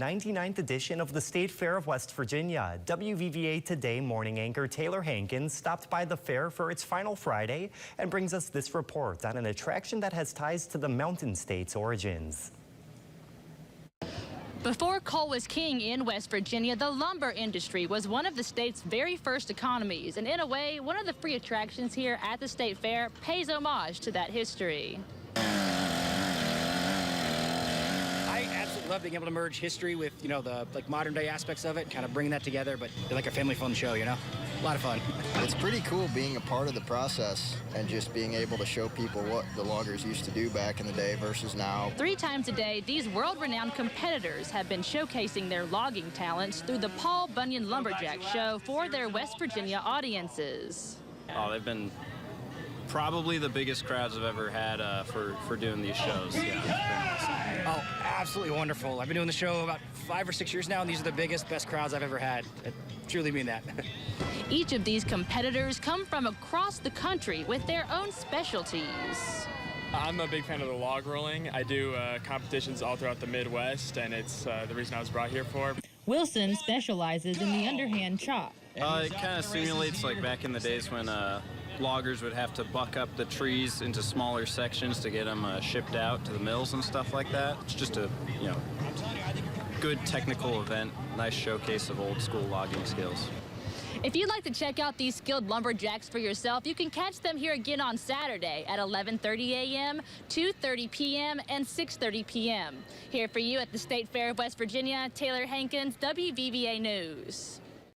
99th edition of the State Fair of West Virginia. WVVA Today morning anchor Taylor Hankins stopped by the fair for its final Friday and brings us this report on an attraction that has ties to the Mountain State's origins. Before coal was king in West Virginia, the lumber industry was one of the state's very first economies. And in a way, one of the free attractions here at the State Fair pays homage to that history. I absolutely love being able to merge history with, the modern day aspects of it, kind of bringing that together, but like a family fun show, A lot of fun. It's pretty cool being a part of the process and just being able to show people what the loggers used to do back in the day versus now. 3 times a day, these world-renowned competitors have been showcasing their logging talents through the Bunyan Lumberjack show for their West Virginia audiences. Oh, they've been probably the biggest crowds I've ever had for doing these shows. Yeah, it's been awesome. Oh, absolutely wonderful. I've been doing the show about 5 or 6 years now, and these are the biggest, best crowds I've ever had. I truly mean that. Each of these competitors come from across the country with their own specialties. I'm a big fan of the log rolling. I do competitions all throughout the Midwest, and it's the reason I was brought here for. Wilson specializes in the underhand chop. It kind of simulates like back in the days when loggers would have to buck up the trees into smaller sections to get them shipped out to the mills and stuff like that. It's just a, good technical event, nice showcase of old school logging skills. If you'd like to check out these skilled lumberjacks for yourself, you can catch them here again on Saturday at 11:30 a.m., 2:30 p.m., and 6:30 p.m. Here for you at the State Fair of West Virginia, Taylor Hankins, WVVA News.